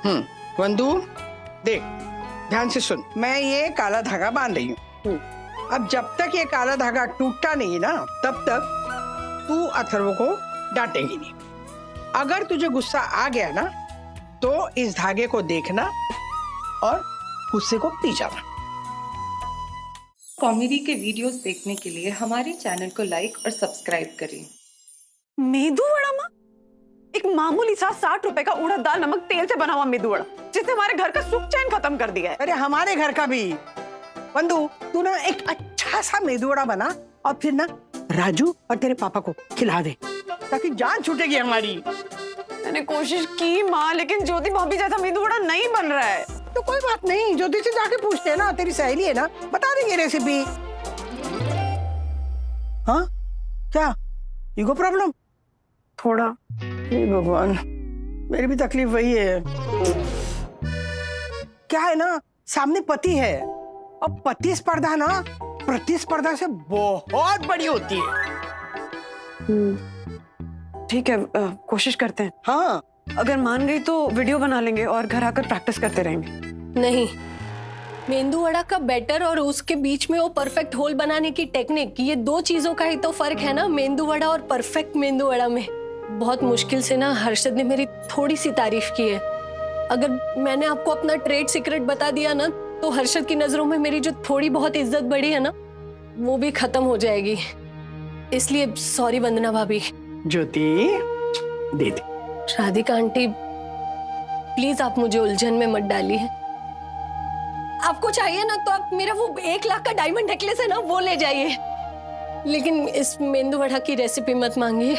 वंदू देख, ध्यान से सुन। मैं ये काला धागा बांध रही हूँ। अब जब तक ये काला धागा टूटता नहीं ना, तब तक तू अथर्व को डांटेगी नहीं। अगर तुझे गुस्सा आ गया ना, तो इस धागे को देखना और गुस्से को पी जाना। कॉमेडी के वीडियोस देखने के लिए हमारे चैनल को लाइक और सब्सक्राइब करें। मेदू वड़ा माँ, एक मामूली सा 60 रुपए का उड़द दाल नमक तेल से बना हुआ मेदू वड़ा, जिसने हमारे घर का सुख चैन खत्म कर दिया है। अरे हमारे घर का भी। वंदू, तू ना एक अच्छा सा मेदू वड़ा बना और फिर ना राजू और तेरे पापा को खिला दे, ताकि जान छूटेगी हमारी। मैंने कोशिश की माँ, लेकिन ज्योति भाभी जैसा मेदू वड़ा नहीं बन रहा है। तो कोई बात नहीं, ज्योति से जाके पूछते हैं ना, तेरी सहेली है ना, बता देंगे रेसिपी। हाँ क्या ईगो प्रॉब्लम? थोड़ा। हे भगवान, मेरी भी तकलीफ वही है। क्या है ना, सामने पति है और पति स्पर्धा ना प्रतिस्पर्धा से बहुत बड़ी होती है। ठीक है, कोशिश करते हैं। हाँ, अगर मान गई तो वीडियो बना लेंगे और घर आकर प्रैक्टिस करते रहेंगे। नहीं, मेंदू वड़ा का बैटर और उसके बीच में वो परफेक्ट होल बनाने की टेक्निक, ये दो चीजों का ही तो फर्क है ना, मेंदू वड़ा और परफेक्ट मेंदू वड़ा में। बहुत मुश्किल से ना हर्षद ने मेरी थोड़ी सी तारीफ की है। अगर मैंने आपको अपना ट्रेड सीक्रेट बता दिया ना, तो हर्षद की नजरों में मेरी जो थोड़ी बहुत इज्जत बढ़ी है ना, वो भी खत्म हो जाएगी। इसलिए सॉरी वंदना भाभी। ज्योति दे दे। राधिका आंटी, प्लीज आप मुझे उलझन में मत डालिए। आपको चाहिए ना तो आप मेरा वो 1 लाख का डायमंड नेकलेस है ना, वो ले जाइए, लेकिन इस मेंदू वड़ा की रेसिपी मत मांगिए।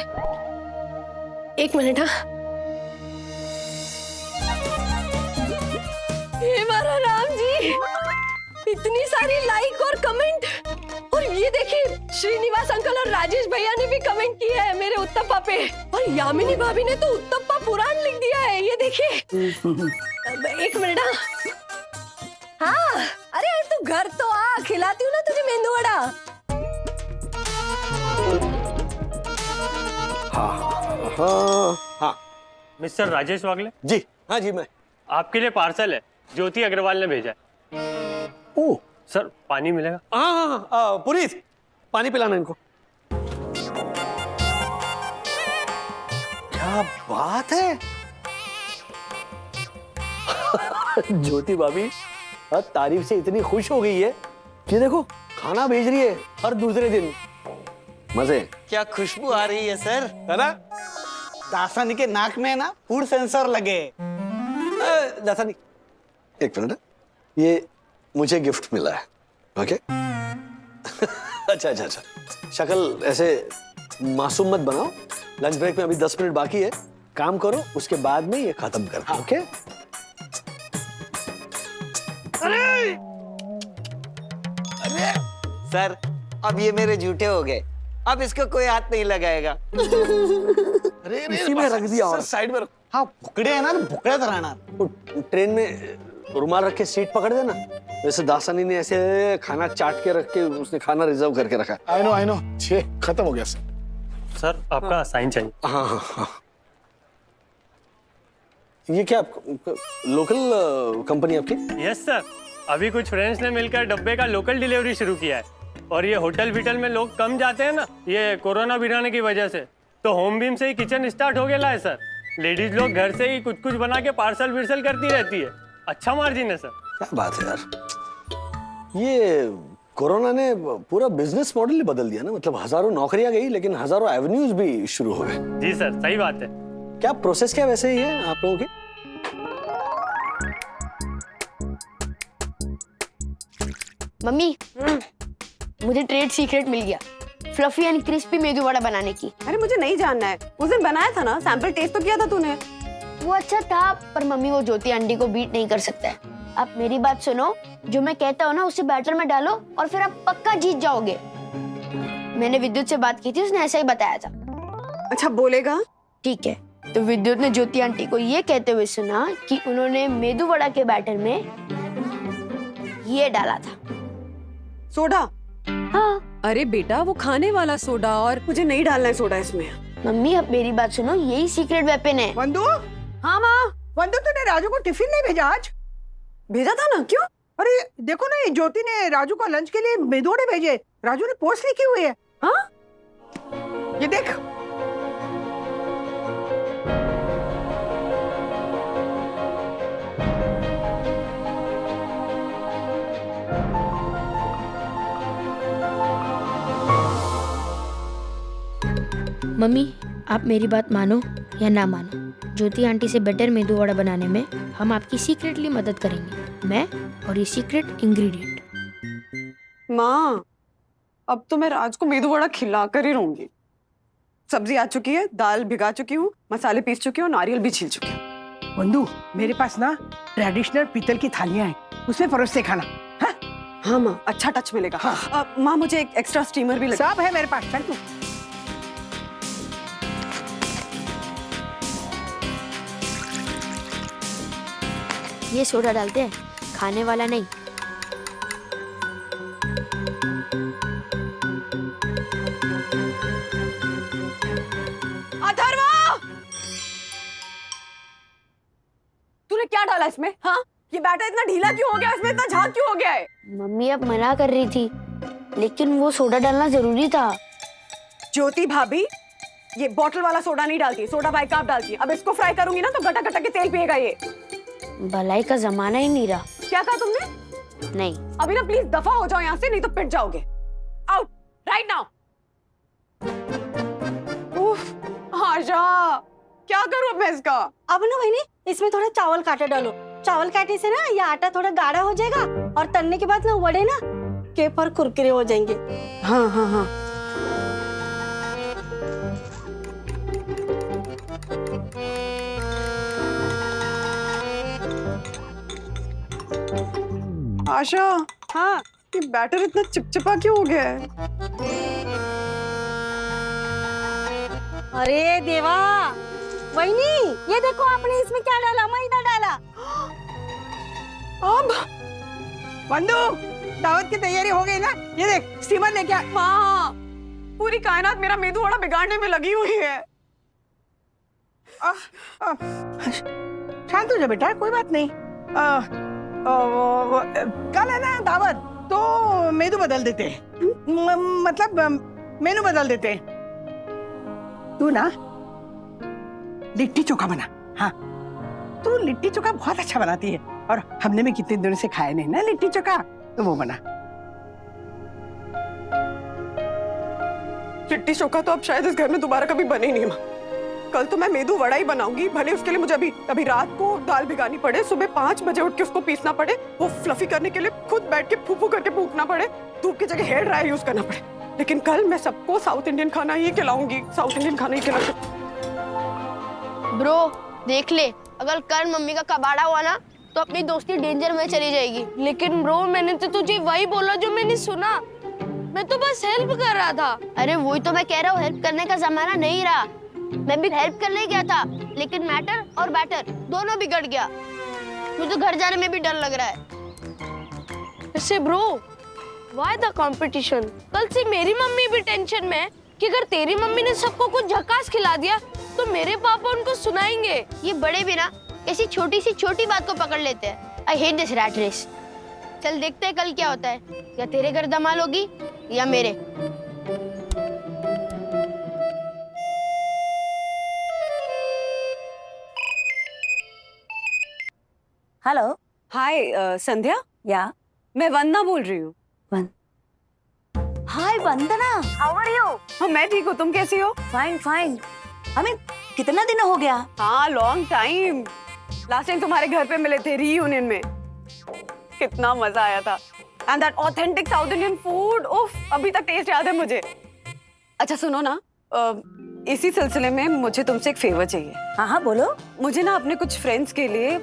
1 मिनट। हाँ, हे मारा राम जी, इतनी सारी लाइक और कमेंट, और ये देखिए श्रीनिवास अंकल और राजेश भैया ने भी कमेंट किया है मेरे उत्तप्पा पे, और यामिनी भाभी ने तो उत्तप्पा पुराण लिख दिया है, ये देखिए। 1 मिनट। हाँ, अरे तू घर तो आ, खिलाती हूँ ना तुझे मेंदू वड़ा। हाँ। मिस्टर राजेश वागले जी, हाँ जी, मैं आपके लिए पार्सल है, ज्योति अग्रवाल ने भेजा है। ओह सर, पानी मिलेगा? हाँ, पुनीत पानी पिलाना इनको। क्या बात है ज्योति भाभी तारीफ से इतनी खुश हो गई है कि देखो खाना भेज रही है हर दूसरे दिन। मजे। क्या खुशबू आ रही है सर, है ना? दासानी के नाक में ना फूड सेंसर लगे। दासानी, एक मिनट, ये मुझे गिफ्ट मिला है। ओके अच्छा, शक्ल ऐसे मासूम मत बनाओ। लंच ब्रेक में अभी 10 मिनट बाकी है, काम करो, उसके बाद में ये खत्म कर दो। ओके? अरे सर, अब ये मेरे झूठे हो गए, अब इसको कोई हाथ नहीं लगाएगा। अरे इसी में रख दिया और साइड में। हाँ, भुकड़े है ना, तो भुकड़े तो रहना। ट्रेन में रुमाल रख के सीट पकड़ देना, वैसे दासानी ने ऐसे खाना चाट के रख के उसने खाना रिजर्व करके रखा। आई नो, खत्म हो गया सर, आपका साइन चाहिए। हाँ। ये क्या लोकल कंपनी आपकी? यस सर, अभी कुछ फ्रेंड्स ने मिलकर डब्बे का लोकल डिलीवरी शुरू किया है, और ये होटल विटल में लोग कम जाते हैं ना, ये कोरोना बिराने की वजह से, तो होम बीम से ही किचन स्टार्ट हो गया है सर। लेडीज लोग घर से ही कुछ बना के पार्सल विर्सल करती रहती है, अच्छा मार्जिन है सर। क्या बात है यार, ये कोरोना ने पूरा बिजनेस मॉडल ही बदल दिया ना। मतलब हजारों नौकरियां गई, लेकिन हजारों एवेन्यूज भी शुरू हो गए। जी सर, सही बात है। क्या प्रोसेस क्या वैसे ही है आप लोगों की? मम्मी, मुझे ट्रेड सीक्रेट मिल गया, fluffy and crispy medu vada बनाने की। अरे मुझे नहीं जानना है, उस दिन बनाया था ना, सैंपल टेस्ट तो किया था तूने। वो अच्छा था, पर मम्मी वो ज्योति आंटी को बीट नहीं कर सकता है। आप मेरी बात सुनो, जो मैं कहता हूँ ना उसे बैटर में डालो और फिर आप पक्का जीत जाओगे। मैंने विद्युत से बात की थी, उसने ऐसा ही बताया था। अच्छा, बोलेगा? ठीक है, तो विद्युत ने ज्योति आंटी को ये कहते हुए सुना कि उन्होंने मेदू वड़ा के बैटर में ये डाला था, सोडा। हाँ। अरे बेटा, वो खाने वाला सोडा, और मुझे नहीं डालना है सोडा इसमें। मम्मी अब मेरी बात सुनो, यही सीक्रेट वेपन है। वंदू, हाँ माँ। वंदू तूने राजू को टिफिन नहीं भेजा आज? भेजा था ना, क्यों? अरे देखो ना, ये ज्योति ने राजू को लंच के लिए मेदू वड़े भेजे। राजू ने पोस्ट लिखी हुई है। हाँ? ये देख। मम्मी, आप मेरी बात मानो या ना मानो, ज्योति आंटी से बेटर मेदू वड़ा बनाने में हम आपकी सीक्रेटली मदद करेंगे, मैं और ये सीक्रेट इंग्रेडिएंट। माँ, अब तो मैं राज को मेदू वड़ा खिला कर ही रहूंगी। सब्जी आ चुकी है, दाल भिगा चुकी हूँ, मसाले पीस चुकी हूँ, नारियल भी छील चुकी हूँ। वंदू, मेरे पास ना ट्रेडिशनल पीतल की थालियां हैं, उसमें परोस से खाना। हाँ हाँ माँ, अच्छा टच मिलेगा। हाँ। माँ, मुझे एक एक्स्ट्रा स्टीमर भी लगा। सब है मेरे पास, चल तू। ये सोडा डालते हैं, खाने वाला नहीं। अथर्वा, तूने क्या डाला इसमें? हाँ, ये बैटर इतना ढीला क्यों हो गया? इसमें इतना झाग क्यों हो गया है? मम्मी अब मना कर रही थी, लेकिन वो सोडा डालना जरूरी था। ज्योति भाभी, ये बॉटल वाला सोडा नहीं डालती, सोडा बाइकार्ब डालती है। अब इसको फ्राई करूंगी ना तो गटा गटा के तेल पिएगा ये। भलाई का जमाना ही नहीं रहा। क्या कहा तुमने? नहीं, अभी ना प्लीज दफा हो जाओ यहाँ से, नहीं तो पिट जाओगे। Out right now. आशा, क्या करूं अब मैं इसका? अब ना बहनी, इसमें थोड़ा चावल काटे डालो। चावल काटे से ना ये आटा थोड़ा गाढ़ा हो जाएगा और तलने के बाद ना वड़े ना के पर कुरकुरे हो जाएंगे। हाँ हाँ हाँ। आशा, हाँ, ये बैटर इतना चिपचिपा क्यों हो गया है? अरे देवा, वहीनी, ये देखो आपने इसमें क्या डाला? मैदा डाला। अब वंदू, दावत की तैयारी हो गई ना? ये देख, स्टीमर लेके आ। माँ, पूरी कायनात मेरा मेदू वड़ा बिगाड़ने में लगी हुई है। शांत हो जा बेटा, कोई बात नहीं। कल है ना दावत, तो मेनू बदल देते। मतलब मेनू बदल देते। तू ना लिट्टी चोखा बना। हाँ, तू लिट्टी चोखा बहुत अच्छा बनाती है और हमने भी कितने दिनों से खाया नहीं ना लिट्टी चोखा, तो वो बना। लिट्टी चोखा तो अब शायद इस घर में दोबारा कभी बने नहीं। माँ, कल तो मैं मेदू वड़ा ही बनाऊंगी, भले उसके लिए मुझे अभी रात को दाल भिगानी पड़े, सुबह 5 बजे उठ के उसको पीसना पड़े, वो फ्लफी करने के लिए खुद बैठ के फूफू करके फूकना पड़े, धूप की जगह हेयर ड्रायर यूज करना पड़े, लेकिन कल मैं सबको साउथ इंडियन खाना ही खिलाऊंगी। साउथ इंडियन खाना ही खिलाऊंगी। ब्रो देख ले, अगर कल मम्मी का कबाड़ा हुआ ना तो अपनी दोस्ती डेंजर में चली जाएगी। लेकिन ब्रो, मैंने तो तुझे वही बोला जो मैंने सुना। मैं तो बस हेल्प कर रहा था। अरे वही तो मैं कह रहा हूँ, हेल्प करने का जमाना नहीं रहा। मैं भी हेल्प करने गया था, लेकिन मैटर और बैटर दोनों बिगड़ गया। मुझे तो घर जाने में भी डर लग रहा है। वैसे ब्रो, व्हाई द कंपटीशन? कल से मेरी मम्मी भी टेंशन में है कि अगर तेरी मम्मी ने सबको कुछ झकास खिला दिया तो मेरे पापा उनको सुनाएंगे। ये बड़े भी ना ऐसी छोटी सी छोटी बात को पकड़ लेते हैं। I hate this rat race. चल देखते हैं कल क्या होता है, या तेरे घर धमाल होगी या मेरे। हेलो, हाय संध्या, या मैं वंदना बोल रही हूँ। हाय वंदना, हाउ आर यू? हाँ, मैं ठीक हूँ, तुम कैसी हो? Fine fine. हमें कितना दिन हो गया? हाँ, लॉन्ग टाइम। लास्ट टाइम तुम्हारे घर पे मिले थे रीयूनियन में, कितना मजा आया था। And that authentic south Indian food, उफ, अभी तक टेस्ट याद है मुझे। अच्छा सुनो ना, इसी सिलसिले में मुझे तुमसे एक फेवर चाहिए। हाँ हाँ बोलो। मुझे ना अपने कुछ फ्रेंड्स के लिए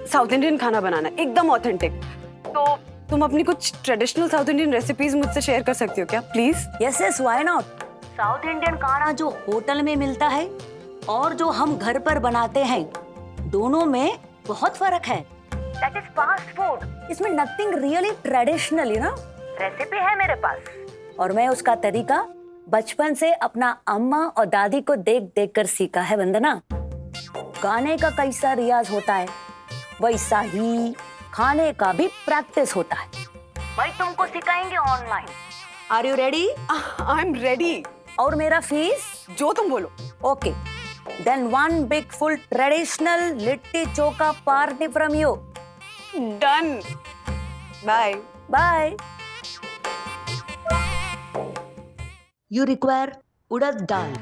साउथ इंडियन खाना बनाना है, एकदम ऑथेंटिक। तो तुम अपनी कुछ ट्रेडिशनल साउथ इंडियन रेसिपीज मुझसे शेयर कर सकती हो क्या, please? Yes yes, why not. South Indian खाना जो होटल में मिलता है और जो हम घर पर बनाते हैं, दोनों में बहुत फर्क है। That is fast food. इसमें nothing really traditional, you know. Recipe है मेरे पास और मैं उसका तरीका बचपन से अपना अम्मा और दादी को देख देख कर सीखा है वंदना। गाने का कैसा रियाज होता है वैसा ही खाने का भी प्रैक्टिस होता है। भाई तुमको सिखाएंगे online. Are you ready? I am ready. और मेरा फीस? जो तुम बोलो। Okay, then one big full traditional litti chokha party from you. Done. Bye bye. You require urad dal.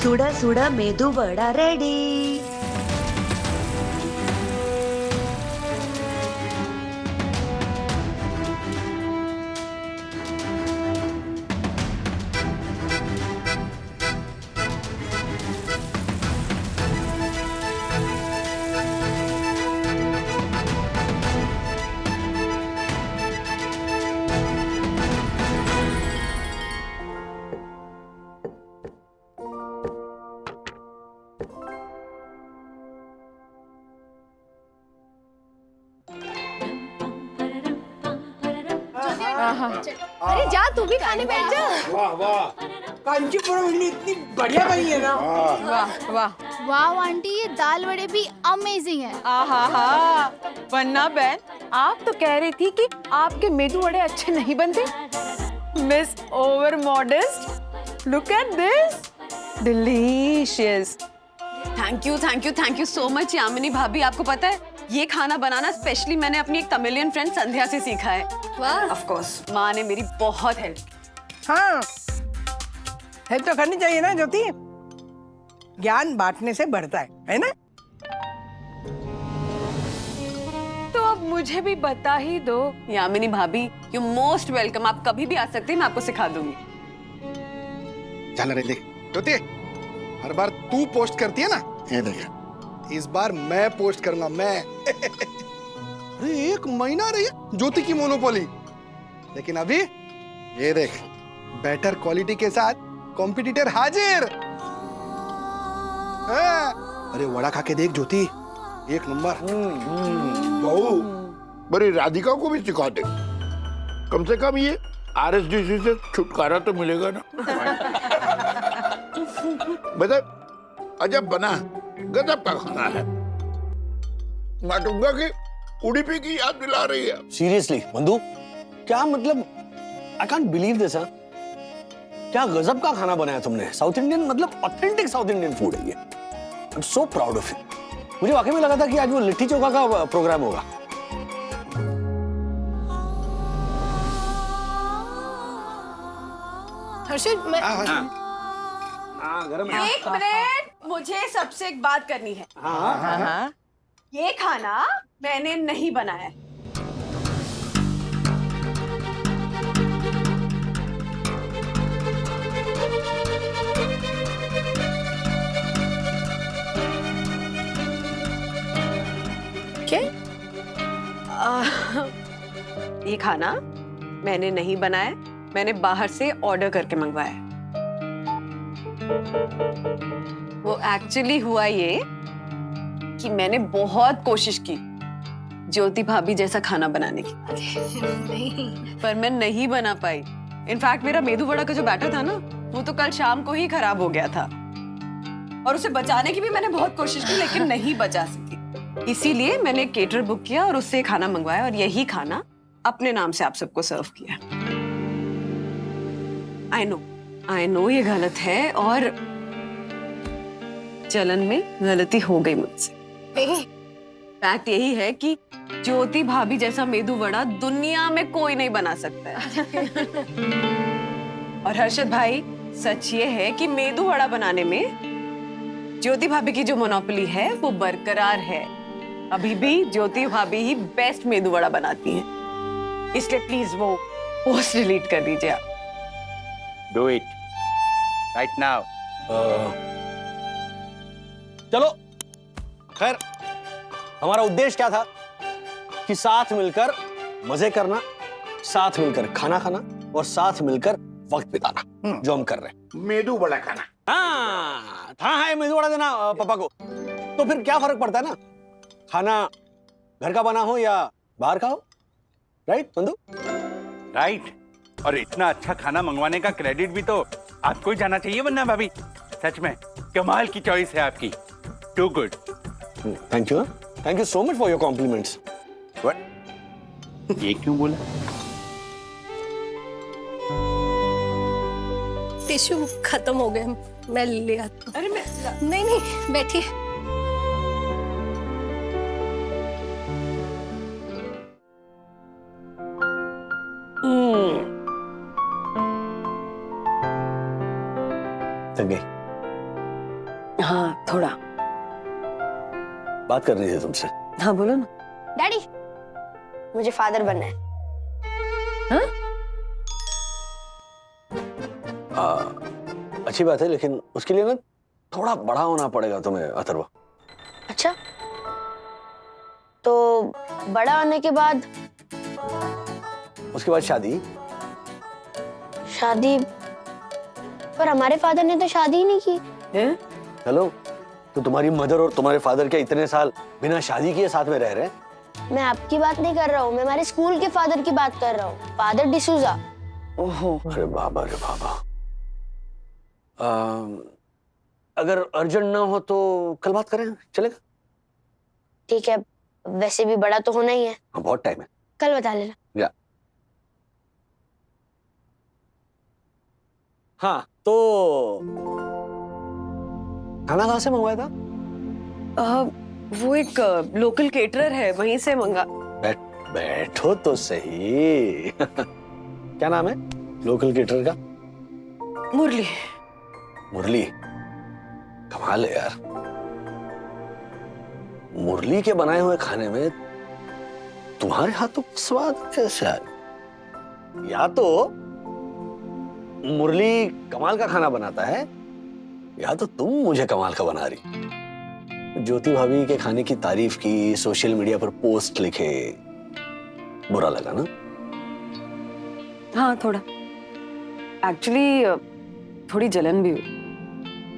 ಸುಡ ಸುಡ ಮೆದು ವಡ ರೆಡಿ। अरे जा तू भी खाने बैठ जा। वाह वाह, कांचीपुरम इतनी बढ़िया बनी है ना। वाह वाह वाह आंटी, ये दाल वड़े भी अमेजिंग है। आहा, वरना बहन आप तो कह रही थी कि आपके मेदू वड़े अच्छे नहीं बनते। Miss over modest, look at this, delicious. Thank you so much Yamini भाभी। आपको पता है ये खाना बनाना स्पेशली मैंने अपनी एक तमिलियन फ्रेंड संध्या से सीखा है। वाह। ऑफ कोर्स माँ ने मेरी बहुत हेल्प की। हाँ, हेल्प तो करनी चाहिए ना ज्योति, ज्ञान बांटने से बढ़ता है ना। तो अब मुझे भी बता ही दो। यामिनी भाभी यू मोस्ट वेलकम, आप कभी भी आ सकते हैं, मैं आपको सिखा दूंगी। चल रहे देख ज्योति, हर बार तू पोस्ट करती है ना, ये देख इस बार मैं पोस्ट करूंगा मैं। अरे 1 महीना रही है ज्योति की मोनोपोली, लेकिन अभी ये देख बेटर क्वालिटी के साथ कॉम्पिटिटर हाजिर। अरे वड़ा खा के देख ज्योति, 1 नंबर। बहू, बड़ी राधिका को भी सिखा दे, कम से कम ये RSDC से छुटकारा तो मिलेगा ना। बता, अजब बना, गजब का खाना है। माटुंगा की उडुपी की याद दिला रही है। सीरियसली बंधु, क्या मतलब, आई कांट बिलीव दिस। क्या गजब का खाना बनाया तुमने। साउथ इंडियन, मतलब ऑथेंटिक साउथ इंडियन फूड है ये। I am so proud of you. मुझे वाकई में लगा था कि आज वो लिट्टी चोखा का प्रोग्राम होगा। हर्षित, मैं गरम 1 मिनट, मुझे सबसे एक बात करनी है। हाँ। ये खाना मैंने नहीं बनाया। क्या? ये खाना मैंने नहीं बनाया, मैंने बाहर से ऑर्डर करके मंगवाया। वो एक्चुअली हुआ ये कि मैंने बहुत कोशिश की ज्योति भाभी जैसा खाना बनाने की, पर मैं नहीं बना पाई। इनफैक्ट मेरा मेदू वड़ा का जो बैटर था ना, वो तो कल शाम को ही खराब हो गया था, और उसे बचाने की भी मैंने बहुत कोशिश की, लेकिन नहीं बचा सकी। इसीलिए मैंने एक केटरर बुक किया और उससे खाना मंगवाया, और यही खाना अपने नाम से आप सबको सर्व किया। आई नो ये गलत है, और चलन में गलती हो गई मुझसे। फैक्ट यही है कि ज्योति भाभी जैसा मेदू वड़ा दुनिया में कोई नहीं बना सकता है। और हर्षद भाई, सच ये है कि मेदू वड़ा बनाने में ज्योति भाभी की जो मोनोपोली है वो बरकरार है। अभी भी ज्योति भाभी ही बेस्ट मेदू वड़ा बनाती हैं। इसलिए प्लीज वो पोस्ट डिलीट कर दीजिए आप। Do it right now. चलो, खैर हमारा उद्देश्य क्या था कि साथ मिलकर मजे करना, साथ मिलकर खाना खाना और साथ मिलकर वक्त बिताना, जो हम कर रहे हैं। मेदू वड़ा खाना। हाँ है मेदू वड़ा देना पापा को, तो फिर क्या फर्क पड़ता है ना, खाना घर का बना हो या बाहर का हो, राइट बंधु? राइट, और इतना अच्छा खाना मंगवाने का क्रेडिट भी तो आपको ही जाना चाहिए वंदना भाभी। सच में कमाल की चॉइस है आपकी, too good. Thank you so much for your compliments. ये क्यों बोला? टिश्यू खत्म हो गए, मैं ले आती हूँ। अरे नहीं बैठिए। थक गई? हाँ थोड़ा। बात करनी थी तुमसे। हाँ बोलो ना। डैडी, मुझे फादर बनना है। अच्छी बात है, लेकिन उसके लिए ना थोड़ा बड़ा होना पड़ेगा तुम्हें अथर्व। अच्छा, तो बड़ा होने के बाद? उसके बाद शादी। शादी? पर हमारे फादर ने तो शादी ही नहीं की। हेलो, तो तुम्हारी मदर और तुम्हारे फादर क्या इतने साल बिना शादी किए साथ में रह रहे हैं? मैं आपकी बात नहीं कर रहा हूँ, मैं हमारे स्कूल के फादर की बात कर रहा हूँ, फादर डिसूजा। ओहो, अरे बाबा रे बाबा। अगर अर्जेंट ना हो तो कल बात करें, चलेगा? ठीक है, वैसे भी बड़ा तो होना ही है। हाँ, बहुत टाइम है, कल बता लेना। या हाँ, तो खाना कहाँ से मंगवाया था? वो एक लोकल केटरर है, वहीं से मंगा। बैठो तो सही। क्या नाम है लोकल केटरर का? मुरली। मुरली? कमाल है यार, मुरली के बनाए हुए खाने में तुम्हारे हाथों का स्वाद कैसे आया? या तो मुरली कमाल का खाना बनाता है, या तो तुम मुझे कमाल का बना रही। ज्योति भाभी के खाने की तारीफ की, सोशल मीडिया पर पोस्ट लिखे, बुरा लगा ना? हाँ थोड़ा, एक्चुअली थोड़ी जलन भी हुई,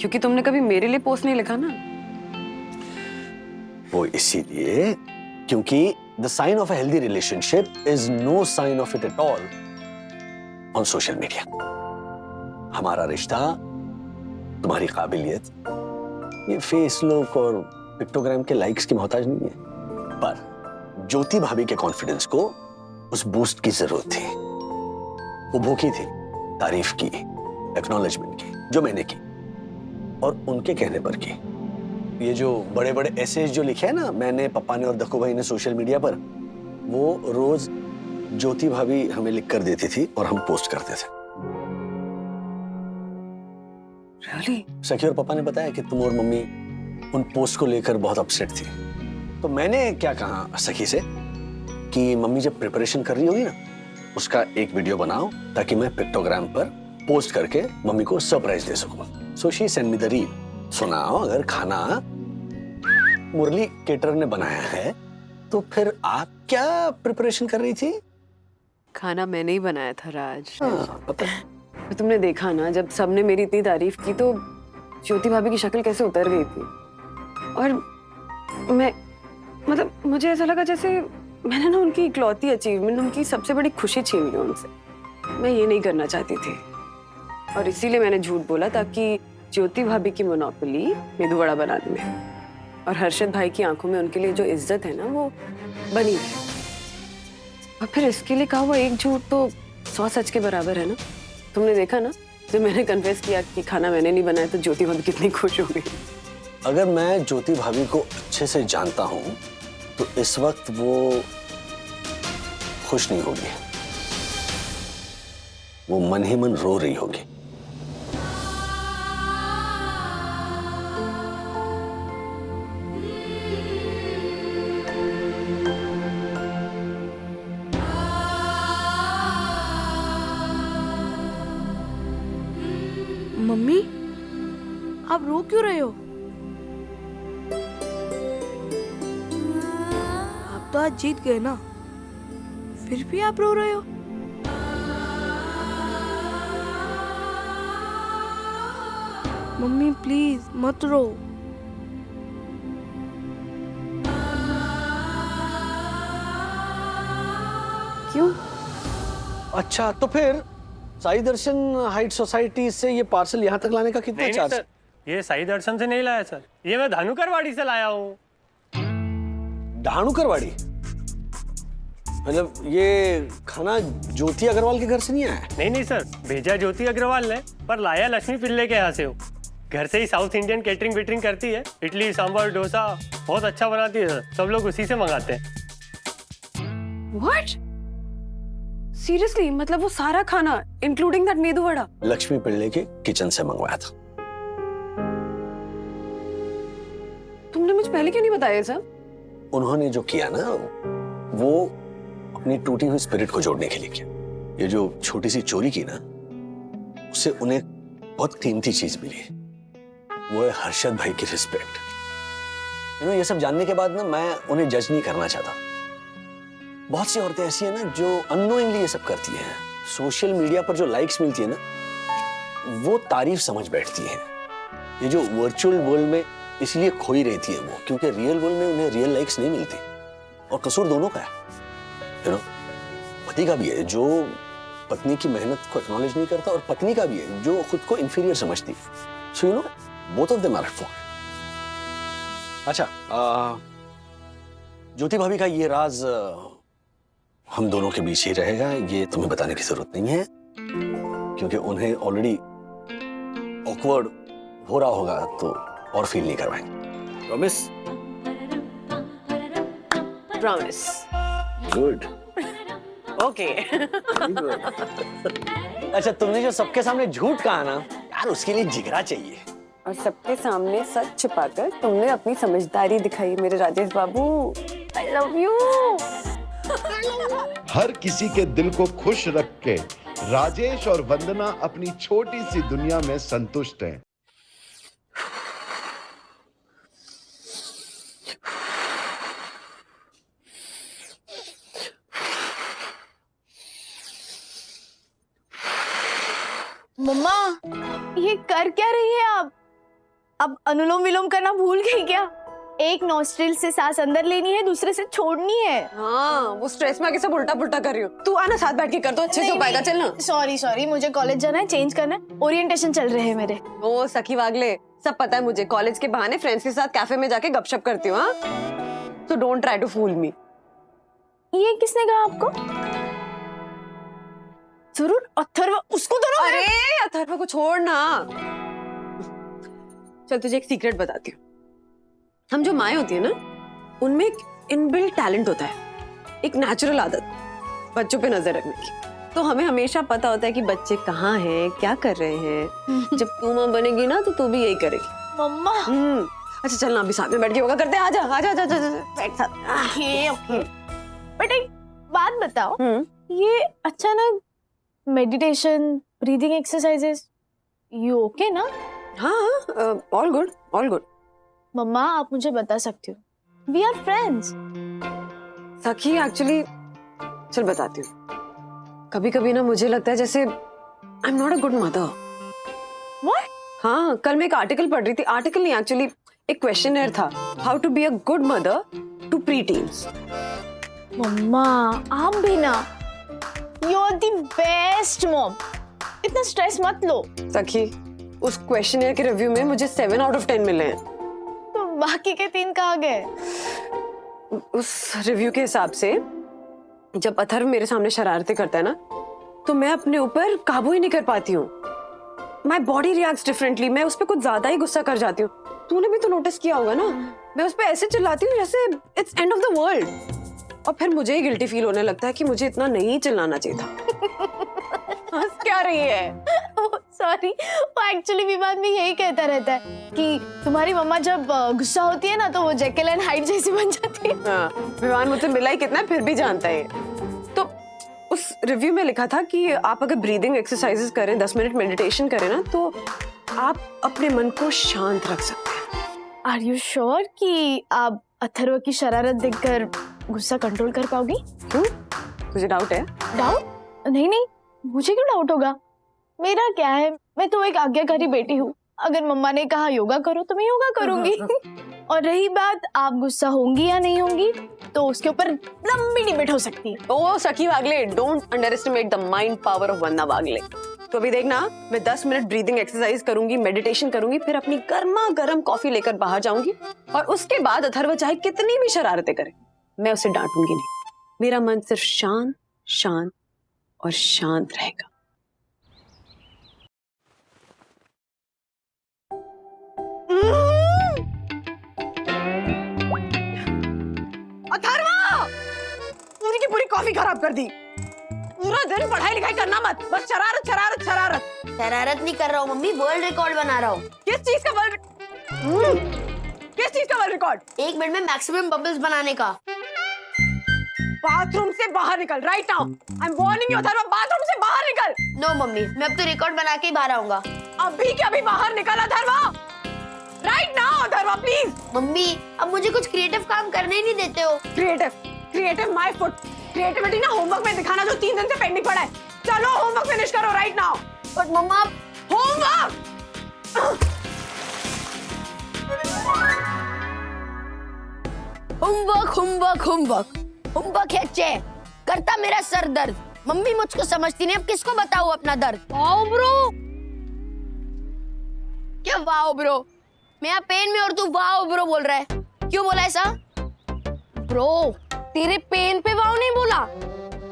क्योंकि तुमने कभी मेरे लिए पोस्ट नहीं लिखा ना। वो इसीलिए क्योंकि the sign of a healthy relationship is no sign of it at all on social media. हमारा रिश्ता, तुम्हारी काबिलियत, ये फेस लुक और पिक्टोग्राम के लाइक्स की मोहताज नहीं है, पर ज्योति भाभी के कॉन्फिडेंस को उस बूस्ट की जरूरत थी। वो भूखी थी तारीफ की, एक्नॉलेजमेंट की, जो मैंने की और उनके कहने पर की। ये जो बड़े बड़े एसेज जो लिखे हैं ना मैंने, पप्पा ने और दक्कू भाई ने सोशल मीडिया पर, वो रोज ज्योति भाभी हमें लिख कर देती थी और हम पोस्ट करते थे। Really? सखी और पापा ने बताया कि तुम और मम्मी उन पोस्ट को लेकर बहुत अपसेट थी। तो मैंने क्या कहा सखी से कि मम्मी जब प्रिपरेशन कर रही होगी ना, उसका एक वीडियो बनाओ ताकि मैं पिक्टोग्राम पर पोस्ट करके मम्मी को सरप्राइज दे सकूं। So she send me the reel. सुनाओ, अगर खाना मुरली केटर ने बनाया है तो फिर आप क्या प्रिपरेशन कर रही थी? खाना मैंने ही बनाया था राज। पता तो तुमने देखा ना, जब सबने मेरी इतनी तारीफ की तो ज्योति भाभी की शक्ल कैसे उतर गई थी। और मैं मतलब मुझे ऐसा लगा जैसे मैंने ना उनकी इकलौती अचीवमेंट, उनकी सबसे बड़ी खुशी छीन ली उनसे। मैं ये नहीं करना चाहती थी और इसीलिए मैंने झूठ बोला ताकि ज्योति भाभी की मोनोपोली मेदू वड़ा बनाने में और हर्षद भाई की आंखों में उनके लिए जो इज्जत है ना वो बनी रहे। और फिर इसके लिए कहा हुआ एक झूठ तो 100 सच के बराबर है ना। तुमने देखा ना, जब मैंने कन्फेस किया कि खाना मैंने नहीं बनाया तो ज्योति भाभी कितनी खुश हो गई। अगर मैं ज्योति भाभी को अच्छे से जानता हूं तो इस वक्त वो खुश नहीं होगी, वो मन ही मन रो रही होगी। मम्मी आप रो क्यों रहे हो? आप तो आज जीत गए ना, फिर भी आप रो रहे हो? मम्मी प्लीज मत रो। क्यों? अच्छा, तो फिर साई दर्शन हाइट सोसाइटी से ये पार्सल यहाँ तक लाने का कितना नहीं चार्ज? सर, ये साई दर्शन से नहीं लाया सर, ये मैं धानुकरवाड़ी से लाया हूँ। धानुकरवाड़ी? मतलब ये खाना ज्योति अग्रवाल के घर से नहीं आया? नहीं सर, भेजा ज्योति अग्रवाल ने, पर लाया लक्ष्मी पिल्ले के यहाँ से हो। घर से ही साउथ इंडियन केटरिंग वेटरिंग करती है, इडली सांभर डोसा बहुत अच्छा बनाती है सर, सब लोग उसी से मंगाते हैं। What? सीरियसली? मतलब वो सारा खाना इंक्लूडिंग दैट मेदू वड़ा लक्ष्मी पिल्ले के किचन से मंगवाया था। तुमने मुझे पहले क्यों नहीं बताया सब? उन्होंने जो किया ना, वो अपनी टूटी हुई स्पिरिट को जोड़ने के लिए किया। ये जो छोटी सी चोरी की ना, उससे उन्हें बहुत कीमती चीज मिली, वो है हर्षद भाई की रिस्पेक्ट। ये सब जानने के बाद ना मैं उन्हें जज नहीं करना चाहता। बहुत सी औरतें ऐसी है ना जो अननोइंगली ये सब करती हैं। सोशल मीडिया पर जो लाइक्स मिलती है ना, वो तारीफ समझ बैठती हैं। ये जो वर्चुअल वर्ल्ड में इसलिए खोई रहती है वो, क्योंकि रियल वर्ल्ड में उन्हें रियल लाइक्स नहीं मिलती। और कसूर दोनों का है, पति का भी है जो पत्नी की मेहनत को एक्नॉलेज नहीं करता, और पत्नी का भी है जो खुद को इंफीरियर समझती। So both of them are at fault. अच्छा, ज्योति भाभी का ये राज हम दोनों के बीच ही रहेगा, ये तुम्हें बताने की जरूरत नहीं है, क्योंकि उन्हें ऑलरेडी ऑकवर्ड हो रहा होगा, तो और फील नहीं करवाएंगे। प्रॉमिस? प्रॉमिस। गुड। ओके। अच्छा, तुमने जो सबके सामने झूठ कहा ना यार, उसके लिए जिगरा चाहिए। और सबके सामने सच छुपाकर तुमने अपनी समझदारी दिखाई मेरे राजेश बाबू। I love you. हर किसी के दिल को खुश रख के राजेश और वंदना अपनी छोटी सी दुनिया में संतुष्ट हैं। मम्मा ये कर क्या रही है आप? अब अनुलोम विलोम करना भूल गई क्या? एक नोस्ट्रिल से सांस अंदर लेनी है, दूसरे से छोड़नी है। हाँ, वो स्ट्रेस में आके सब उल्टा पुल्टा कर रही हूँ। तू आना साथ बैठ के कर, तो अच्छे से हो पाएगा। चल ना। सॉरी मुझे कॉलेज जाना है, चेंज करना है, ओरिएंटेशन चल रहे हैं मेरे। ओ सखी वागले, सब पता है मुझे। कॉलेज के बहाने फ्रेंड्स के साथ कैफे में जाके गपशप करती हूँ। हाँ, तो डोंट ट्राई टू फूल मी। ये किसने कहा आपको? जरूर अथर्व। उसको तो ना। अरे अथर्व को छोड़ ना। चल तुझे एक सीक्रेट बताती हूँ। हम जो माएँ होती है ना, उनमें एक इनबिल्ट टैलेंट होता है, एक नेचुरल आदत बच्चों पे नजर रखने की। तो हमें हमेशा पता होता है कि बच्चे कहाँ हैं, क्या कर रहे हैं। जब तू माँ बनेगी ना, तो तू भी यही करेगी। मम्मा। अच्छा चल ना, अभी साथ में बैठ के योगा करते हैं। आजा आजा आजा आजा बैठ साथ। बट एक बात बताओ, ये अचानक meditation, breathing exercises, you okay ना? हाँ, ऑल गुड ऑल गुड। मम्मा आप मुझे बता सकती हो, वी आर फ्रेंड्स। सखी एक्चुअली, चल बताती हूँ। कभी कभी ना मुझे लगता है जैसे I am not a good mother. What? हाँ, कल मैं एक आर्टिकल पढ़ रही थी। आर्टिकल नहीं, एक्चुअली एक क्वेश्चनर था, how to be a good mother to preteens. मम्मा आप भी ना, you are the best mom. इतना स्ट्रेस मत लो। सखी, उस क्वेश्चनर के रिव्यू में मुझे 7 out of 10 मिले हैं। तो बाकी के 3 कहाँ गए? उस रिव्यू के हिसाब से जब अथर्व मेरे सामने शरारतें करता है ना, तो मैं अपने ऊपर काबू ही नहीं कर पाती हूँ। My body reacts differently. मैं उस पर कुछ ज्यादा ही गुस्सा कर जाती हूँ। तूने भी तो नोटिस किया होगा ना, मैं उस पर ऐसे चिल्लाती हूँ जैसे it's end of the world. और फिर मुझे ही गिल्टी फील होने लगता है कि मुझे इतना नहीं चिल्लाना चाहिए था। हंस क्या रही है? सॉरी, वो एक्चुअली विवान भी यही कहता रहता है कि तुम्हारी मम्मा जब गुस्सा होती है ना, तो वो जेकिल एंड हाइड जैसी बन जाती है। हाँ, विवान मुझसे मिला ही कितना है, फिर भी जानता है। तो उस रिव्यू में लिखा था कि आप अगर ब्रीदिंग एक्सरसाइजेस करें, 10 मिनट मेडिटेशन करें ना, तो आप अपने मन को शांत रख सकते हैं। आर यू श्योर कि आप अथर्व की शरारत देखकर गुस्सा कंट्रोल कर पाओगी? क्यों? मुझे डाउट है। डाउट? नहीं नहीं, मुझे क्यों डाउट होगा? मेरा क्या है, मैं तो एक आज्ञाकारी बेटी हूँ। अगर मम्मा ने कहा योगा करो तो मैं योगा करूंगी। और रही बात आप गुस्सा होंगी या नहीं होंगी, तो उसके ऊपर लंबी डिबेट हो सकती है। ओ Sakhi Wagle, don't underestimate the mind power of Vandana Wagle. तो अभी देखना, मैं 10 मिनट ब्रीदिंग एक्सरसाइज करूंगी, मेडिटेशन करूंगी, फिर अपनी गर्मा गर्म कॉफी लेकर बाहर जाऊंगी और उसके बाद अथर्व चाहे कितनी भी शरारतें करे, मैं उसे डांटूंगी नहीं। मेरा मन सिर्फ शांत शांत और शांत रहेगा। अथर्व, पूरी की पूरी कॉफी खराब कर दी। पूरा दिन पढ़ाई लिखाई करना मत, बस शरारत शरारत शरारत। शरारत नहीं कर रहा हूँ मम्मी, वर्ल्ड रिकॉर्ड बना रहा हूँ। किस चीज का वर्ल्ड रिकॉर्ड? 1 मिनट में मैक्सिमम बबल्स बनाने का। बाथरूम से बाहर निकल right now. I am warning you Atharva, bathroom से बाहर निकल। नो मम्मी, मैं अब तो रिकॉर्ड बना के ही बाहर आऊंगा। अभी के अभी बाहर निकल Atharva, right now Atharva please. Mummy, अब मुझे कुछ क्रिएटिव काम करने ही नहीं देते हो। Creative my foot. क्रिएटिविटी ना होमवर्क में दिखाना जो 3 दिन से पेंडिंग पड़ा है। चलो होमवर्क फिनिश करो राइट नाउ। बट मम्मा, homework homework homework homework homework है चे, करता मेरा सर दर्द। मम्मी मुझको समझती नहीं, अब किसको बताऊं अपना दर्द? Wow bro. क्या वाओ ब्रो? मैं यहाँ पेन में और तू वाओ ब्रो बोल रहा है, क्यों बोला ऐसा? ब्रो, तेरे पेन पे वाओ नहीं बोला,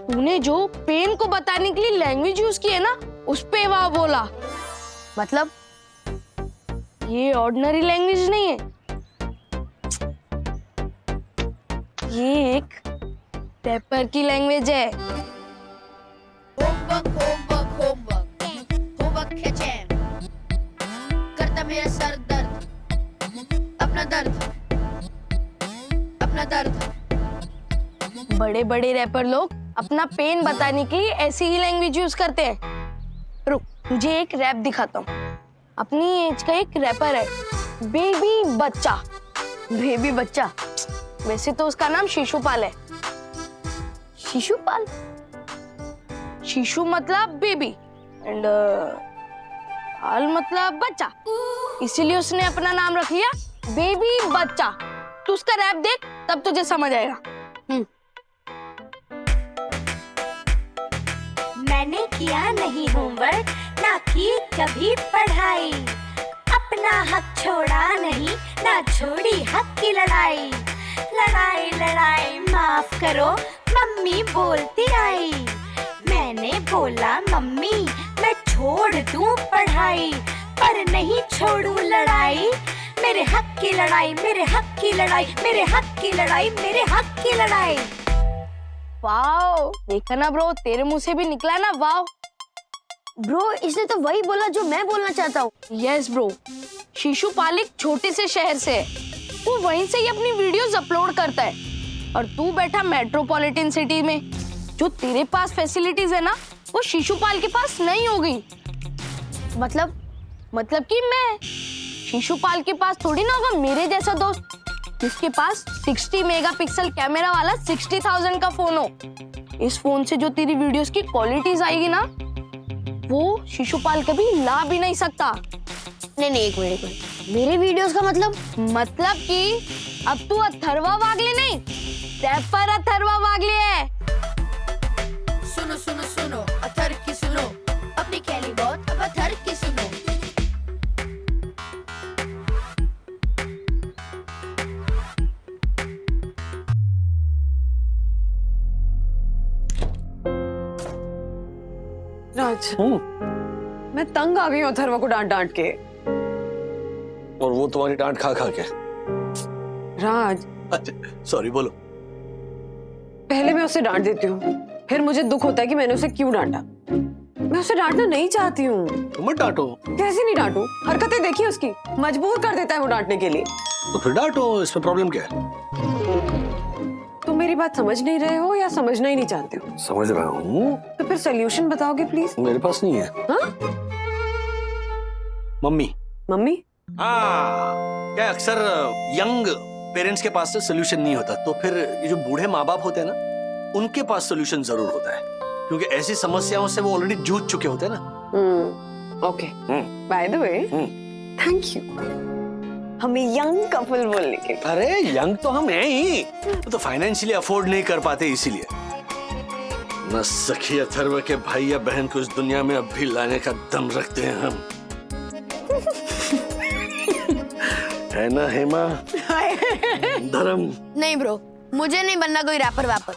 तूने जो पेन को बताने के लिए लैंग्वेज यूज की है ना, उस पे वाओ बोला। मतलब ये ऑर्डिनरी लैंग्वेज नहीं है, ये एक रैपर की लैंग्वेज है। होमवर्क होमवर्क होमवर्क होमवर्क है चैन, करता मेरा सर दर्द, अपना दर्द अपना दर्द। बड़े बड़े रैपर लोग अपना पेन बताने के लिए ऐसी ही लैंग्वेज यूज करते हैं। रुक, तुझे एक रैप दिखाता हूँ। अपनी एज का एक रैपर है, बेबी बच्चा। बेबी बच्चा, वैसे तो उसका नाम शिशुपाल है। शिशुपाल? शिशु मतलब बेबी एंड पाल मतलब बच्चा, इसीलिए उसने अपना नाम रख लिया बेबी बच्चा। तू उसका रैप देख, तब तुझे समझ आएगा। मैंने किया नहीं होमवर्क, ना की कभी पढ़ाई, अपना हक छोड़ा नहीं, ना छोड़ी हक की लड़ाई। लड़ाई लड़ाई माफ करो, मम्मी बोलती आई। मैंने बोला मम्मी मैं छोड़ दूं पढ़ाई, पर नहीं छोड़ू लड़ाई। मेरे हक की लड़ाई, मेरे हक की लड़ाई, मेरे हक की लड़ाई, मेरे हक की लड़ाई। वाओ, देखा ना ब्रो, तेरे मुंह से भी निकला ना वाओ। ब्रो, इसने तो वही बोला जो मैं बोलना चाहता हूँ। यस ब्रो, शिशुपाल एक छोटे से शहर से है, वो वहीं से ही अपनी वीडियोस अपलोड करता है। और तू बैठा मेट्रोपॉलिटन सिटी में, जो तेरे पास फैसिलिटीज है ना, वो शिशुपाल के पास नहीं होगी। मतलब कि मैं शिशुपाल के पास थोड़ी ना होगा मेरे जैसा दोस्त, जिसके पास 60 मेगापिक्सल कैमरा वाला 60,000 का फोन हो। इस फोन से जो तेरी वीडियोस की क्वालिटीज आएगी ना, वो शिशुपाल कभी ला भी नहीं सकता। नहीं, एक मिनट, मेरे वीडियोस का मतलब कि अब तू अथर्वा वागले नहीं, रैपर अथर्वा वागले है। सुनो सुनो सुनो, अथर की सुनो, अपनी खेली बहुत, अब अथर की सुनो। राज, मैं तंग आ गई हूँ अथर्वा को डांट डांट के। और वो तुम्हारी डांट खा खा के। राज, सॉरी, बोलो। पहले मैं उसे डांट देती हूँ, फिर मुझे दुख होता है कि मैंने उसे क्यों डांटा। मैं उसे डांटना नहीं चाहती हूँ। मत डांटो। कैसे नहीं डांटू? हरकतें देखी उसकी, मजबूर कर देता है वो डांटने के लिए। तो फिर डांटो, इसमें प्रॉब्लम क्या है? तुम मेरी बात समझ नहीं रहे हो या समझना ही नहीं चाहते हो? समझ रहा हूँ। तो फिर सोल्यूशन बताओगे प्लीज? मेरे पास नहीं है। हाँ? मम्मी। मम्मी? हाँ, क्या अक्सर यंग पेरेंट्स के पास से सोल्यूशन नहीं होता, तो फिर ये जो बूढ़े माँ बाप होते हैं ना, उनके पास सोल्यूशन जरूर होता है, क्योंकि ऐसी समस्याओं से वो ऑलरेडी जूझ चुके होते हैं ना। Okay. By the way, thank you हमें यंग कपल बोलने के। अरे यंग तो हम हैं ही, तो फाइनेंशियली अफोर्ड नहीं कर पाते इसीलिए। न सखी अथर्व के भाई या बहन को इस दुनिया में अब भी लाने का दम रखते हैं हम। है ना हेमा? धर्म? नहीं ब्रो, मुझे नहीं बनना कोई रैपर वैपर।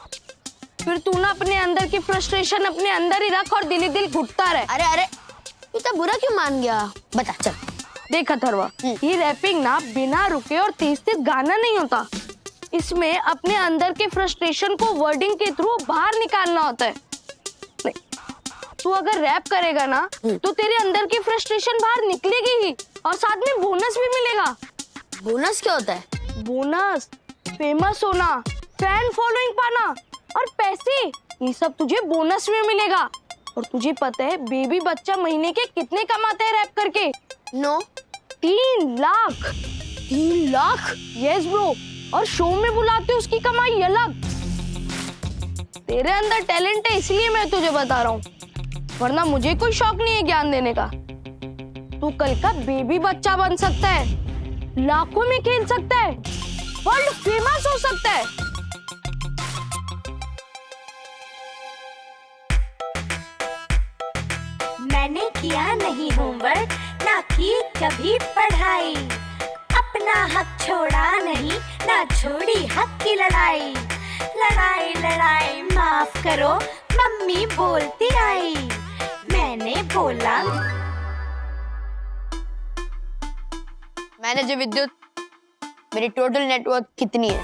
फिर तू ना अपने अंदर की फ्रस्ट्रेशन अपने अंदर ही रख और दिल ही दिल घुटता रहे। अरे अरे, तू तो बुरा क्यों मान गया? बता चल। देख अथर्वा, ये रैपिंग ना बिना रुके और तेज तेज गाना नहीं होता। इसमें अपने अंदर के फ्रस्ट्रेशन को वर्डिंग के थ्रू बाहर निकालना होता है। नहीं, तू अगर रैप करेगा ना तो तेरे अंदर की फ्रस्ट्रेशन बाहर निकलेगी ही, और साथ में बोनस भी मिलेगा। बोनस क्या होता है? बोनस फेमस होना, फैन फॉलोइंग पाना और पैसे, ये सब तुझे बोनस में मिलेगा। और तुझे पता है बेबी बच्चा महीने के कितने कमाते हैं रैप करके? No, 3 lakh. 3 lakh? Yes bro, और शो में बुलाते उसकी कमाई अलग। तेरे अंदर टैलेंट है इसलिए मैं तुझे बता रहा हूँ, वरना मुझे कोई शौक नहीं है ज्ञान देने का। तू कल का बेबी बच्चा बन सकता है, लाखों में खेल सकता है, वर्ल्ड फेमस हो सकता है। मैंने किया नहीं होमवर्क, ना की कभी पढ़ाई, अपना हक छोड़ा नहीं, ना छोड़ी हक की लड़ाई। लड़ाई लड़ाई माफ करो, मम्मी बोलती आई, मैंने बोला। मैनेजर विद्युत, मेरी टोटल नेटवर्क कितनी है?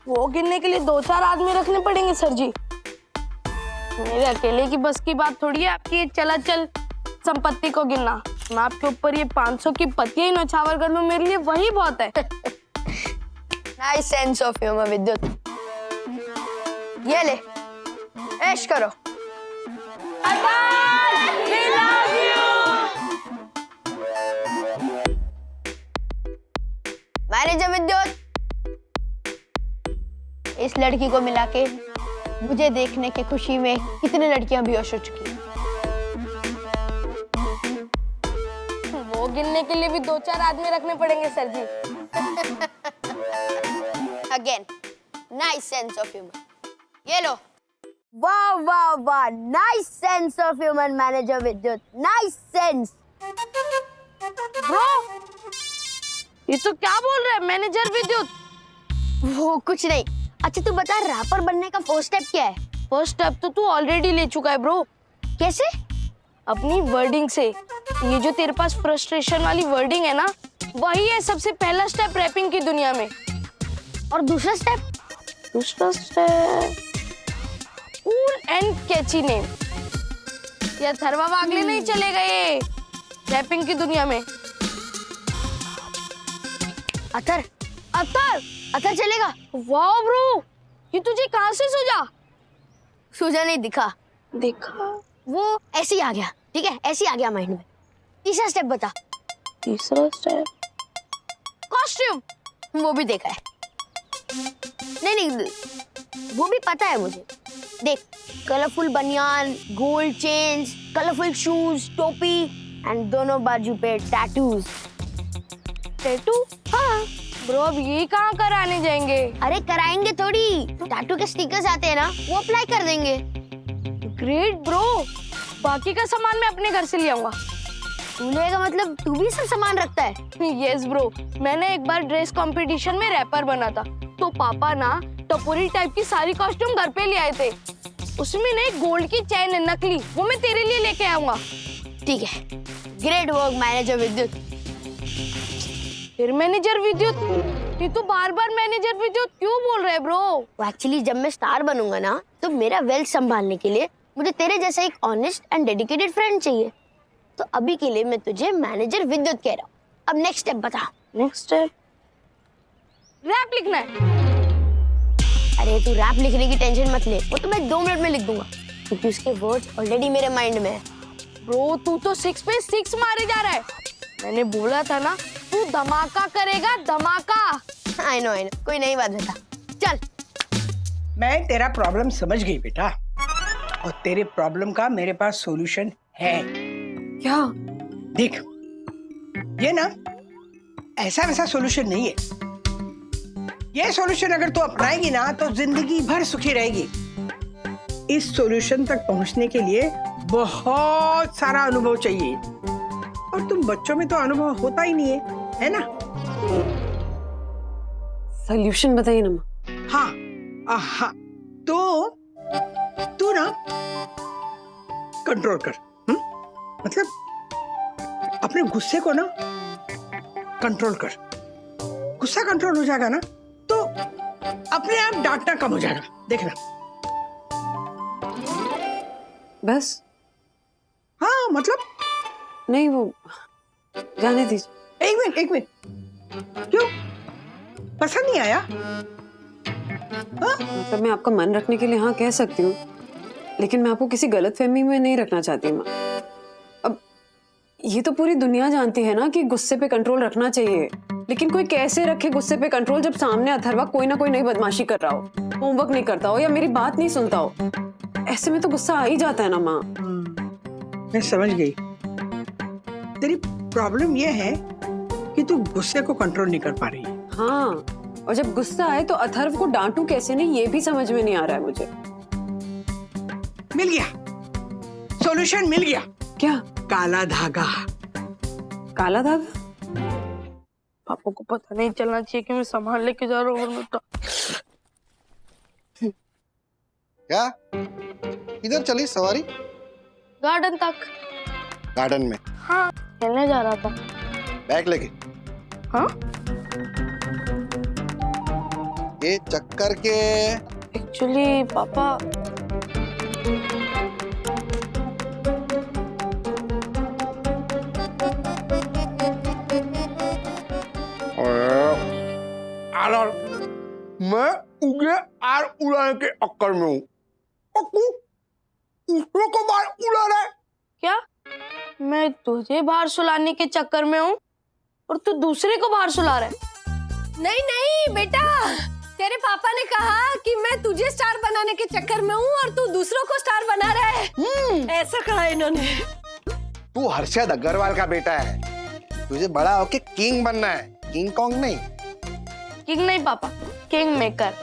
वो गिनने के लिए 2-4 आदमी रखने पड़ेंगे सर जी। मेरे अकेले की बस की बात थोड़ी है आपकी चलाचल संपत्ति को गिनना। मैं आपके ऊपर ये 500 की पतियां ही नौछावर कर लूं, मेरे लिए वही बहुत है। नाइस सेंस ऑफ ह्यूमर विद्युत। ये ले, ऐश करो। मैनेजर विद्युत, इस लड़की को मिला के मुझे देखने के खुशी में कितनी लड़कियां बेहोश हो चुकी हैं। वो गिनने के लिए भी 2-4 आदमी रखने पड़ेंगे sir ji. Again, nice sense of humour. ये लो। वाह वाह वाह, nice sense of humour manager Vidyut, nice sense. Bro, ये तो क्या बोल रहा है मैनेजर विद्युत? वो कुछ नहीं। अच्छा तू बता, रैपर बनने का फर्स्ट स्टेप क्या है? फर्स्ट स्टेप तो तू ऑलरेडी ले चुका है ब्रो। कैसे? अपनी वर्डिंग से। ये जो तेरे पास फ्रस्ट्रेशन वाली वर्डिंग है ना, वही है सबसे पहला स्टेप रैपिंग की दुनिया में। और दूसरा स्टेप? दूसरा step cool and catchy name. ये थरवा वागले नहीं चलेगा ये रैपिंग की दुनिया में। अतर अतर अतर चलेगा। वाह ब्रो, ये तुझे कहां से सूझा? सूझा नहीं, दिखा। दिखा? वो ऐसे ही आ गया। ठीक है, ऐसे ही आ गया माइंड में। तीसरा स्टेप बता। तीसरा स्टेप कॉस्ट्यूम, वो भी देखा है। नहीं, वो भी पता है मुझे। देख, कलरफुल बनियान, गोल्ड चेन्स, कलरफुल शूज, टोपी एंड दोनों बाजू पे टैटूज। टैटू? हाँ ब्रो, अब ये कहाँ कराने जाएंगे? अरे कराएंगे थोड़ी, टैटू के स्टिकर्स आते हैं ना, वो अप्लाई कर देंगे। ग्रेट ब्रो, बाकी का सामान मैं अपने घर से ले आऊंगा। तू लेगा मतलब तू भी सब सामान रखता है? यस ब्रो, मैंने एक बार ड्रेस कंपटीशन में रैपर बना था, तो पापा ना टपोरी टाइप की सारी कॉस्ट्यूम घर पे ले आए थे। उसमें ना एक गोल्ड की चैन है नकली, वो मैं तेरे लिए लेके आऊंगा। ठीक है, ग्रेट वर्क मैनेजर विद्युत। फिर मैनेजर विद्युत, ये तो बार बार मैनेजर विद्युत क्यों बोल रहे ब्रो? एक्चुअली जब मैं स्टार बनूंगा ना, तो मेरा वेल्थ संभालने के लिए मुझे तेरे जैसा एक ऑनेस्ट एंड डेडिकेटेड फ्रेंड चाहिए। तो अभी के लिए मैं तुझे मैनेजर विद्युत कह रहा हूँ। अब नेक्स्ट स्टेप बता। नेक्स्ट स्टेप रैप लिखना है। अरे तू रैप लिखने की टेंशन मत ले, वो तो मैं 2 मिनट में लिख दूंगा, क्योंकि उसके वर्ड्स ऑलरेडी मेरे माइंड में है। ब्रो तू तो 6 पे 6 मारे जा रहा है। मैंने बोला था ना तू धमाका करेगा, धमाका। आई नो कोई नई बात बता। चल मैं तेरा प्रॉब्लम समझ गई बेटा, और तेरे प्रॉब्लम का मेरे पास सॉल्यूशन है। क्या? देख, ये ना ऐसा वैसा सॉल्यूशन नहीं है। ये सॉल्यूशन अगर तू अपनाएगी ना तो जिंदगी भर सुखी रहेगी। इस सॉल्यूशन तक पहुंचने के लिए बहुत सारा अनुभव चाहिए, और तुम बच्चों में तो अनुभव होता ही नहीं है ना? सॉल्यूशन बताइए ना माँ। हाँ, तो तू ना कंट्रोल कर। मतलब अपने गुस्से को ना कंट्रोल कर। गुस्सा कंट्रोल हो जाएगा ना तो अपने आप डांटना कम हो जाएगा, देखना। बस? हाँ, मतलब नहीं, वो जाने दीजिए। एक मिनट, क्यों? पसंद नहीं आया? मतलब मैं आपका मन रखने के लिए हाँ कह सकती हूँ, लेकिन मैं आपको किसी गलतफहमी में नहीं रखना चाहती माँ। अब ये तो पूरी दुनिया जानती है ना कि गुस्से पे कंट्रोल रखना चाहिए, लेकिन कोई कैसे रखे गुस्से पे कंट्रोल जब सामने अथर्वा कोई ना कोई नई बदमाशी कर रहा हो, होमवर्क नहीं करता हो या मेरी बात नहीं सुनता हो। ऐसे में तो गुस्सा आ ही जाता है ना माँ। मैं समझ गई। तेरी प्रॉब्लम ये है कि तू गुस्से को कंट्रोल नहीं कर पा रही है। हाँ, और जब गुस्सा आए तो अथर्व को डांटू कैसे नहीं, ये भी समझ में नहीं आ रहा है मुझे। मिल गया, सॉल्यूशन मिल गया। क्या? काला धागा। काला धागा? पापा को पता नहीं चलना चाहिए कि मैं सामान लेके जा रहा हूँ। क्या? किधर चली सवारी? गार्डन तक। गार्डन में? हाँ, खेलने जा रहा था। बैग लेके? हाँ? ये चक्कर के एक्चुअली पापा मैं उगे आर उड़ाने के अक्कर में हूँ, दूसरों को बाहर उड़ा रहा है। क्या? मैं तुझे बाहर सुलाने के चक्कर में हूँ और तू दूसरे को बाहर सुला रहा है? नहीं बेटा, तेरे पापा ने कहा कि मैं तुझे स्टार बनाने के चक्कर में हूँ और तू दूसरों को स्टार बना रहा है। ऐसा कहा इन्होंने। तू हर्षद अग्रवाल का बेटा है, तुझे बड़ा होके किंग बनना है, किंग कॉन्ग नहीं। किंग नहीं पापा, किंग मेकर।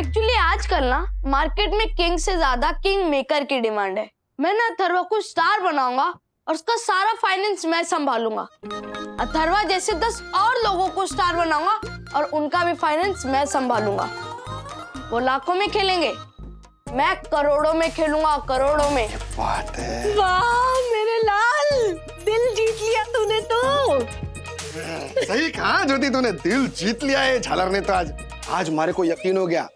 एक्चुअली आजकल ना मार्केट में किंग से ज्यादा किंग मेकर की डिमांड है। मैं ना अथर्वा को स्टार बनाऊंगा और उसका सारा फाइनेंस मैं संभालूंगा। अथर्वा जैसे 10 और लोगों को स्टार बनाऊंगा और उनका भी फाइनेंस मैं संभालूंगा। वो लाखों में खेलेंगे, मैं करोड़ों में खेलूंगा, करोड़ों में। बात है। वाह मेरे लाल, दिल जीत लिया तूने तो। सही कहा ज्योति, तूने दिल जीत लिया है झालर ने। तो आज हमारे को यकीन हो गया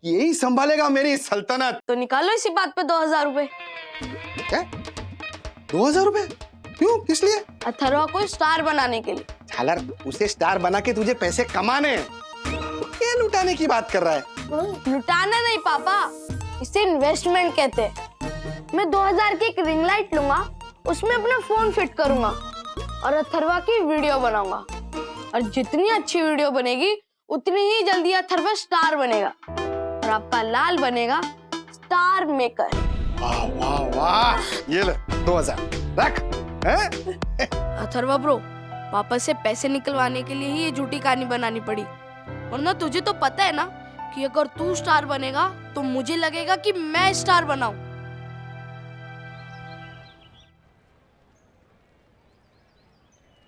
यही संभालेगा मेरी सल्तनत। तो निकालो इसी बात पे 2000 रुपए। क्या? 2000 रुपए? क्यों, किस लिए? अथर्वा को स्टार बनाने के लिए। झालर, उसे स्टार बना के तुझे पैसे कमाने, क्या लुटाने की बात कर रहा है? लुटाना नहीं पापा, इसे इन्वेस्टमेंट कहते हैं। मैं 2000 की एक रिंग लाइट लूंगा, उसमें अपना फोन फिट करूंगा और अथर्वा की वीडियो बनाऊंगा। और जितनी अच्छी वीडियो बनेगी उतनी ही जल्दी अथर्वा स्टार बनेगा और आपका लाल बनेगा स्टार मेकर। वाह वाह वाह, ये ले 2000 रख। अथर्वा ब्रो, पापा से पैसे निकलवाने के लिए ही ये झूठी कहानी बनानी पड़ी, वरना तुझे तो पता है ना कि अगर तू स्टार बनेगा तो मुझे लगेगा कि मैं स्टार बनाऊं।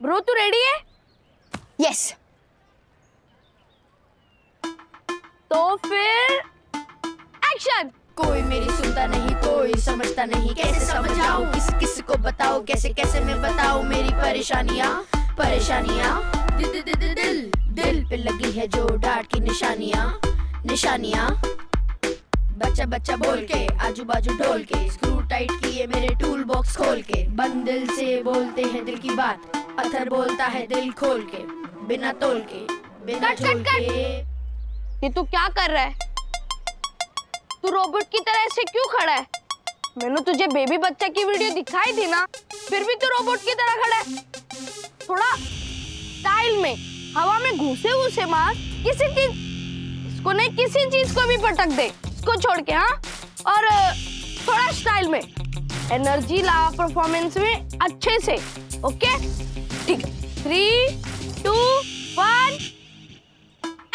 ब्रो तू रेडी है? यस। तो फिर एक्शन। कोई मेरी सुनता नहीं, कोई समझता नहीं, कैसे समझाऊं, किस किस को बताऊं, कैसे कैसे मैं बताऊं मेरी परेशानियां। दिल दिल दिल दिल दिल पे लगी है जो डांट की निशानियां। बच्चा बच्चा बोल के, आजू बाजू ढोल के, स्क्रू टाइट किए मेरे टूल बॉक्स खोल के, बंद दिल से बोलते हैं दिल की बात, अथर बोलता है दिल खोल के, बिना तोल के, बिना झोल के। ये तू क्या कर रहा है? तू रोबोट की तरह ऐसे क्यों खड़ा है? मैंने तुझे बेबी बच्चा की वीडियो दिखाई थी ना, फिर भी तू रोबोट की तरह खड़ा है। थोड़ा स्टाइल में हवा में घुसे मार, किसी चीज इसको नहीं, किसी चीज को भी पटक दे इसको छोड़ के। हाँ, और थोड़ा स्टाइल में एनर्जी ला परफॉर्मेंस में अच्छे से। ओके ठीक है, 3, 2, 1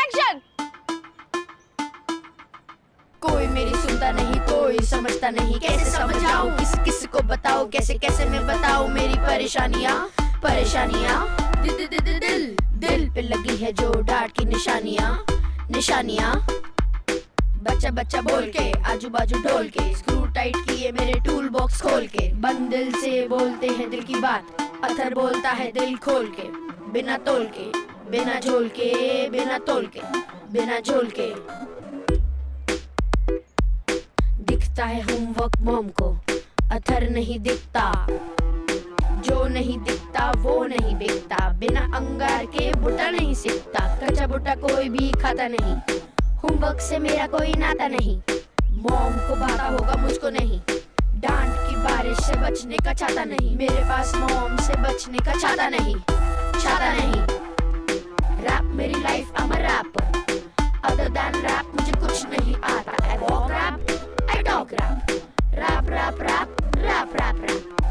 एक्शन। कोई मेरी सुनता नहीं, कोई समझता नहीं, कैसे समझाऊं, किस को बताऊं, कैसे मैं बताऊं मेरी परेशानियां। दिल पे लगी है जो डांट की निशानियां। बच्चा बोल के, आजू बाजू ढोल के, स्क्रू टाइट किए मेरे टूल बॉक्स खोल के। बंद दिल से बोलते हैं दिल की बात, पत्थर बोलता है दिल खोल के। बिना तोल के, बिना झोल के, बिना तोल के, बिना झोल के। दिखता है होमवर्क मॉम को, अथर नहीं दिखता, जो नहीं दिखता वो नहीं बिकता। बिना अंगार के बुटा नहीं सीखता, कच्चा बुटा कोई भी खाता नहीं। होमवर्क से मेरा कोई नाता नहीं, मॉम को भाता होगा मुझको नहीं। डांट की बारिश से बचने का छाता नहीं, मेरे पास मॉम से बचने का छाता नहीं। रैप मेरी life, I'm a rapper. Other than rap मुझे कुछ नहीं आता। I walk rap, I talk rap.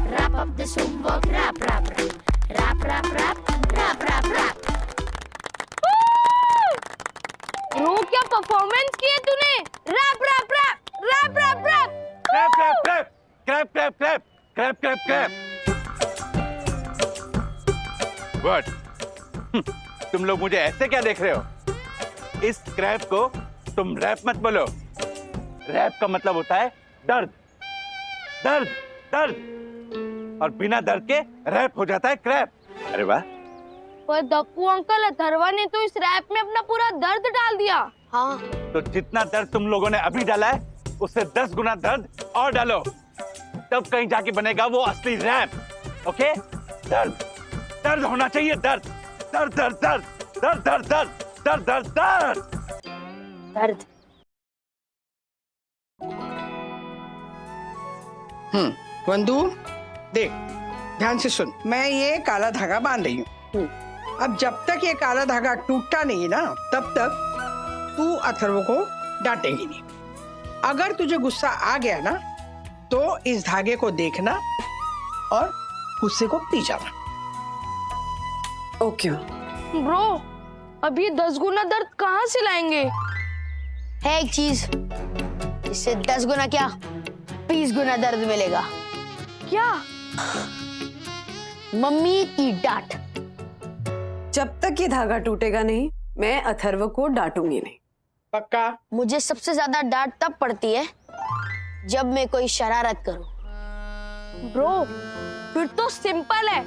Wrap up this homework, rap. रो क्या परफॉर्मेंस की है तूने? रैप। क्रैप। What? तुम लोग मुझे ऐसे क्या देख रहे हो? इस क्रैप को तुम रैप मत बोलो। रैप का मतलब होता है दर्द। और बिना दर्द के रैप हो जाता है क्रैप। अरे वाह। पर दप्पू अंकल, अथर्वा ने तो इस रैप में अपना पूरा दर्द डाल दिया। हाँ, तो जितना दर्द तुम लोगों ने अभी डाला है उससे 10 गुना दर्द और डालो, तब कहीं जाके बनेगा वो असली रैप। ओके? दर्द होना चाहिए, दर्द। वंदू देख, ध्यान से सुन, मैं ये काला धागा बांध रही हूँ। अब जब तक ये काला धागा टूटता नहीं ना, तब तक तू अथर्व को डांटेगी नहीं। अगर तुझे गुस्सा आ गया ना, तो इस धागे को देखना और गुस्से को पी जाना। ओके ब्रो, अभी 10 गुना दर्द कहाँ से लाएंगे? है एक चीज, इससे 10 गुना क्या 20 गुना दर्द मिलेगा। क्या? मम्मी की डांट। जब तक ये धागा टूटेगा नहीं, मैं अथर्व को डांटूंगी नहीं। पक्का? मुझे सबसे ज्यादा डांट तब पड़ती है जब मैं कोई शरारत करूं। ब्रो, फिर तो सिंपल है,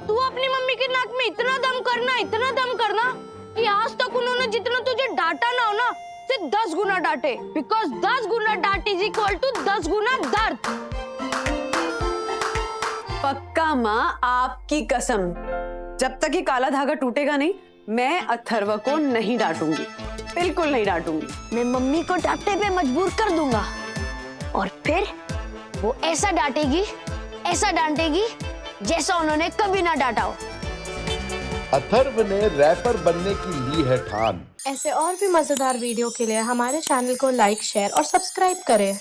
तू अपनी मम्मी के नाक में इतना दम करना कि आज तक उन्होंने जितना तुझे डांटा ना हो ना, सिर्फ 10 गुना डांटे। बिकॉज 10 गुना डांट इज इक्वल टू 10 गुना दर्द। पक्का माँ, आपकी कसम, जब तक ये काला धागा टूटेगा नहीं, मैं अथर्व को नहीं डांटूंगी, बिल्कुल नहीं डांटूंगी। मैं मम्मी को डांटने पे मजबूर कर दूंगा और फिर वो ऐसा डांटेगी जैसा उन्होंने कभी ना डांटा हो। अथर्व ने रैपर बनने की ली है ठान। ऐसे और भी मजेदार वीडियो के लिए हमारे चैनल को लाइक, शेयर और सब्सक्राइब करें।